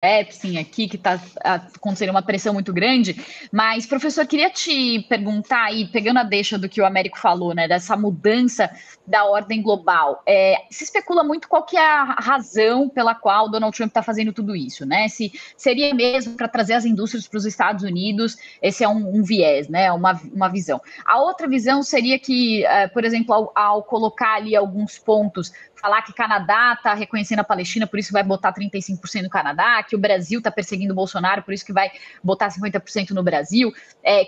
Epstein aqui, que está acontecendo uma pressão muito grande, mas, professor, queria te perguntar aí, pegando a deixa do que o Américo falou, né, dessa mudança da ordem global, se especula muito qual que é a razão pela qual o Donald Trump está fazendo tudo isso, né, se seria mesmo para trazer as indústrias para os Estados Unidos, esse é um viés, né, uma visão. A outra visão seria que, por exemplo, ao colocar ali alguns pontos, falar que Canadá está reconhecendo a Palestina, por isso que vai botar 35% no Canadá, que o Brasil está perseguindo o Bolsonaro, por isso que vai botar 50% no Brasil,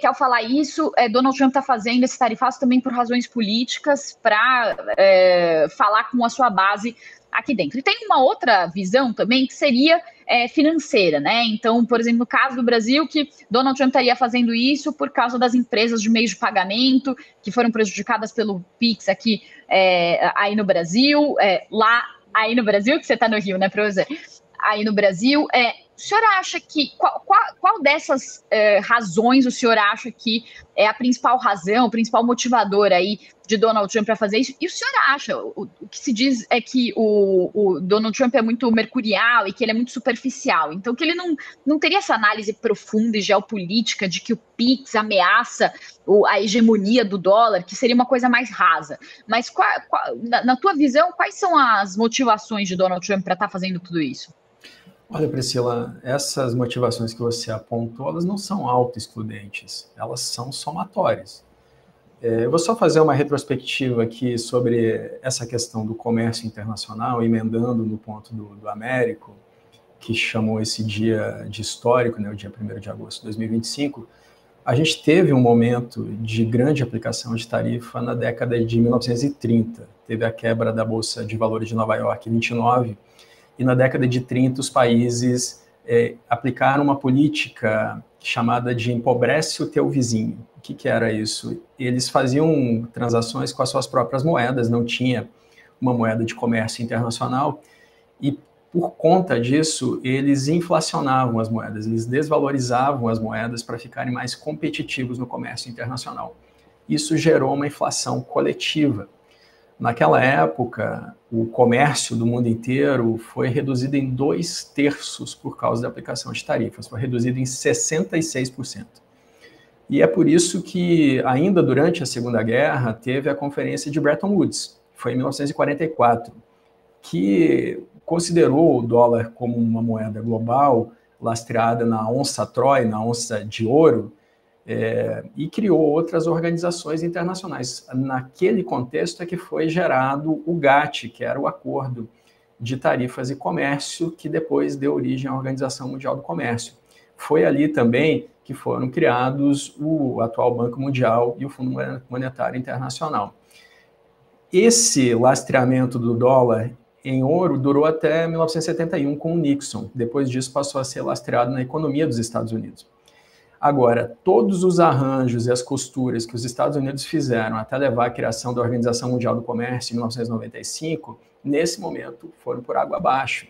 que ao falar isso, Donald Trump está fazendo esse tarifaço também por razões políticas, para falar com a sua base aqui dentro. E tem uma outra visão também, que seria financeira, né? Então, por exemplo, no caso do Brasil, que Donald Trump estaria fazendo isso por causa das empresas de meios de pagamento, que foram prejudicadas pelo PIX aqui aí no Brasil, lá aí no Brasil, que você está no Rio, né, professor? Aí no Brasil, o senhor acha que, qual dessas razões o senhor acha que é a principal razão, o principal motivador aí de Donald Trump para fazer isso? E o senhor acha, o que se diz é que o Donald Trump é muito mercurial e que ele é muito superficial, então que ele não teria essa análise profunda e geopolítica de que o PIX ameaça a hegemonia do dólar, que seria uma coisa mais rasa. Mas na tua visão, quais são as motivações de Donald Trump para estar fazendo tudo isso? Olha, Priscila, essas motivações que você apontou, elas não são autoexcludentes, elas são somatórias. Eu vou só fazer uma retrospectiva aqui sobre essa questão do comércio internacional, emendando no ponto do Américo, que chamou esse dia de histórico, né, o dia 1º de agosto de 2025. A gente teve um momento de grande aplicação de tarifa na década de 1930. Teve a quebra da Bolsa de Valores de Nova York em 29, e na década de 30 os países aplicaram uma política chamada de empobrece o teu vizinho. O que era isso? Eles faziam transações com as suas próprias moedas, não tinha uma moeda de comércio internacional, e por conta disso, eles inflacionavam as moedas, eles desvalorizavam as moedas para ficarem mais competitivos no comércio internacional. Isso gerou uma inflação coletiva. Naquela época, o comércio do mundo inteiro foi reduzido em 2/3 por causa da aplicação de tarifas, foi reduzido em 66%. E é por isso que, ainda durante a Segunda Guerra, teve a Conferência de Bretton Woods, foi em 1944, que considerou o dólar como uma moeda global, lastreada na onça Troy, na onça de ouro, e criou outras organizações internacionais. Naquele contexto é que foi gerado o GATT, que era o Acordo de Tarifas e Comércio, que depois deu origem à Organização Mundial do Comércio. Foi ali também que foram criados o atual Banco Mundial e o Fundo Monetário Internacional. Esse lastreamento do dólar em ouro durou até 1971 com o Nixon. Depois disso passou a ser lastreado na economia dos Estados Unidos. Agora, todos os arranjos e as costuras que os Estados Unidos fizeram até levar à criação da Organização Mundial do Comércio em 1995, nesse momento foram por água abaixo.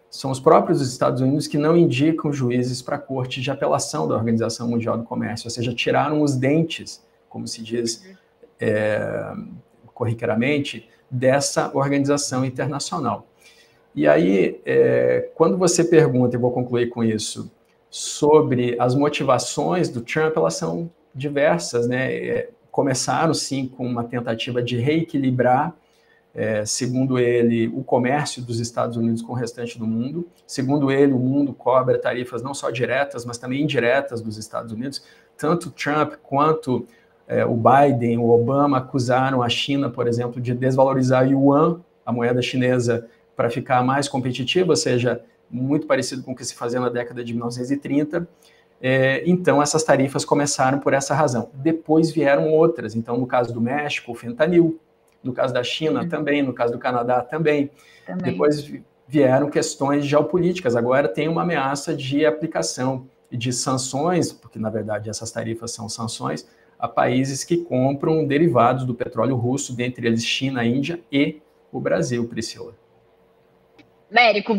São os próprios Estados Unidos que não indicam juízes para a Corte de Apelação da Organização Mundial do Comércio, ou seja, tiraram os dentes, como se diz corriqueiramente, dessa organização internacional. E aí, quando você pergunta, e vou concluir com isso, sobre as motivações do Trump, elas são diversas, né? Começaram, sim, com uma tentativa de reequilibrar, segundo ele, o comércio dos Estados Unidos com o restante do mundo. Segundo ele, o mundo cobra tarifas não só diretas, mas também indiretas dos Estados Unidos. Tanto Trump quanto o Biden, o Obama, acusaram a China, por exemplo, de desvalorizar o yuan, a moeda chinesa, para ficar mais competitiva, ou seja, muito parecido com o que se fazia na década de 1930. Então, essas tarifas começaram por essa razão. Depois vieram outras. Então, no caso do México, o fentanil. No caso da China, também. No caso do Canadá, também. Depois vieram questões geopolíticas. Agora tem uma ameaça de aplicação de sanções, porque, na verdade, essas tarifas são sanções, a países que compram derivados do petróleo russo, dentre eles China, Índia e o Brasil, Priscila. Mérico,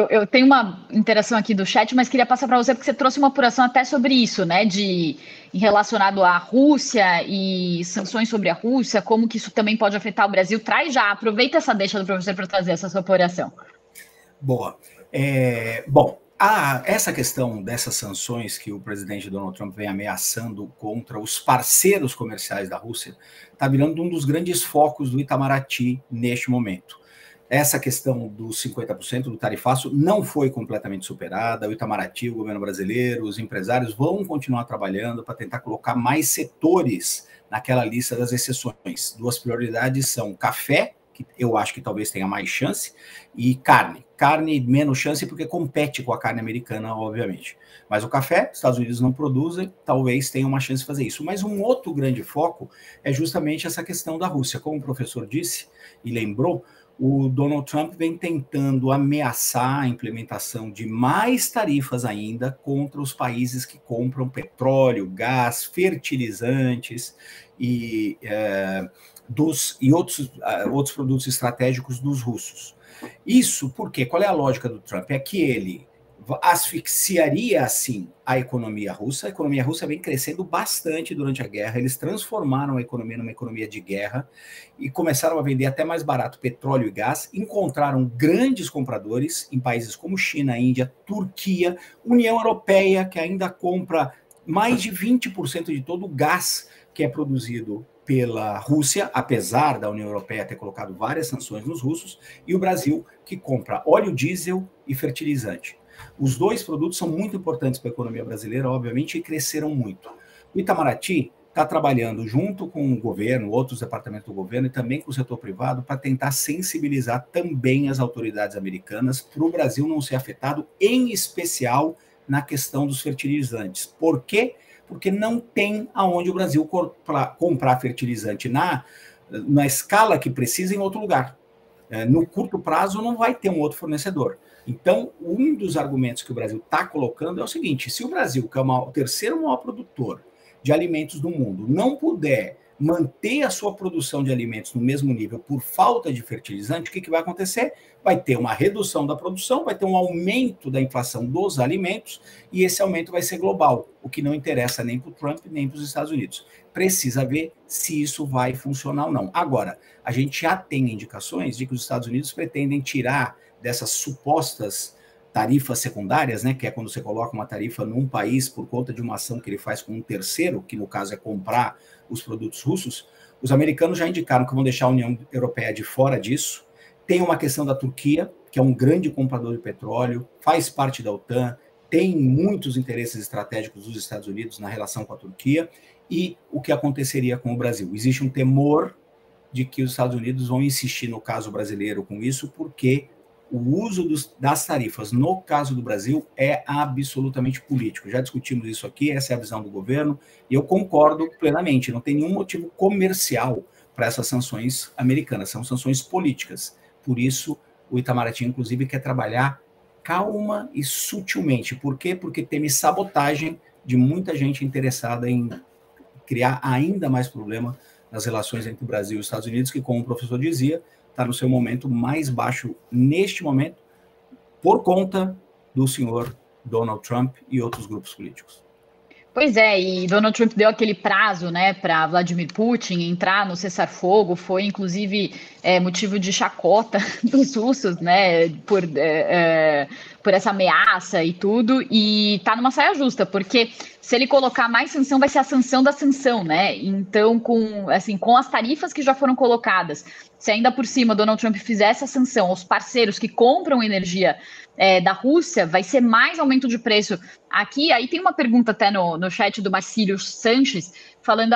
eu tenho uma interação aqui do chat, mas queria passar para você, porque você trouxe uma apuração até sobre isso, né, relacionado à Rússia e sanções sobre a Rússia, como que isso também pode afetar o Brasil. Aproveita essa deixa do professor para trazer essa sua apuração. Boa. Bom, Essa questão dessas sanções que o presidente Donald Trump vem ameaçando contra os parceiros comerciais da Rússia está virando um dos grandes focos do Itamaraty neste momento. Essa questão dos 50% do tarifaço não foi completamente superada. O Itamaraty, o governo brasileiro, os empresários vão continuar trabalhando para tentar colocar mais setores naquela lista das exceções. Duas prioridades são café, que eu acho que talvez tenha mais chance, e carne. Carne, menos chance, porque compete com a carne americana, obviamente. Mas o café, os Estados Unidos não produzem, talvez tenha uma chance de fazer isso. Mas um outro grande foco é justamente essa questão da Rússia. Como o professor disse e lembrou, o Donald Trump vem tentando ameaçar a implementação de mais tarifas ainda contra os países que compram petróleo, gás, fertilizantes e outros produtos estratégicos dos russos. Isso porque, qual é a lógica do Trump? É que ele asfixiaria, assim, a economia russa. A economia russa vem crescendo bastante durante a guerra. Eles transformaram a economia numa economia de guerra e começaram a vender até mais barato petróleo e gás. Encontraram grandes compradores em países como China, Índia, Turquia, União Europeia, que ainda compra mais de 20% de todo o gás que é produzido pela Rússia, apesar da União Europeia ter colocado várias sanções nos russos, e o Brasil, que compra óleo diesel e fertilizante. Os dois produtos são muito importantes para a economia brasileira, obviamente, e cresceram muito. O Itamaraty está trabalhando junto com o governo, outros departamentos do governo e também com o setor privado para tentar sensibilizar também as autoridades americanas para o Brasil não ser afetado, em especial na questão dos fertilizantes. Por quê? Porque não tem aonde o Brasil comprar fertilizante na escala que precisa em outro lugar. No curto prazo não vai ter um outro fornecedor. Então, um dos argumentos que o Brasil está colocando é o seguinte: se o Brasil, que é o terceiro maior produtor de alimentos do mundo, não puder manter a sua produção de alimentos no mesmo nível por falta de fertilizante, o que vai acontecer? Vai ter uma redução da produção, vai ter um aumento da inflação dos alimentos, e esse aumento vai ser global, o que não interessa nem para o Trump, nem para os Estados Unidos. Precisa ver se isso vai funcionar ou não. Agora, a gente já tem indicações de que os Estados Unidos pretendem tirar dessas supostas tarifas secundárias, né, que é quando você coloca uma tarifa num país por conta de uma ação que ele faz com um terceiro, que no caso é comprar os produtos russos. Os americanos já indicaram que vão deixar a União Europeia de fora disso. Tem uma questão da Turquia, que é um grande comprador de petróleo, faz parte da OTAN, tem muitos interesses estratégicos dos Estados Unidos na relação com a Turquia, e o que aconteceria com o Brasil? Existe um temor de que os Estados Unidos vão insistir no caso brasileiro com isso, porque o uso das tarifas, no caso do Brasil, é absolutamente político. Já discutimos isso aqui, essa é a visão do governo, e eu concordo plenamente, não tem nenhum motivo comercial para essas sanções americanas, são sanções políticas. Por isso, o Itamaraty, inclusive, quer trabalhar calma e sutilmente. Por quê? Porque teme sabotagem de muita gente interessada em criar ainda mais problema nas relações entre o Brasil e os Estados Unidos, que, como o professor dizia, está no seu momento mais baixo neste momento, por conta do senhor Donald Trump e outros grupos políticos. Pois é, e Donald Trump deu aquele prazo, né, para Vladimir Putin entrar no cessar-fogo, foi inclusive motivo de chacota dos russos, né, por essa ameaça e tudo, e tá numa saia justa, porque se ele colocar mais sanção, vai ser a sanção da sanção, né? Então, com as tarifas que já foram colocadas, se ainda por cima Donald Trump fizer essa sanção aos parceiros que compram energia da Rússia, vai ser mais aumento de preço aqui. Aí tem uma pergunta até no chat do Marcílio Sanches, falando,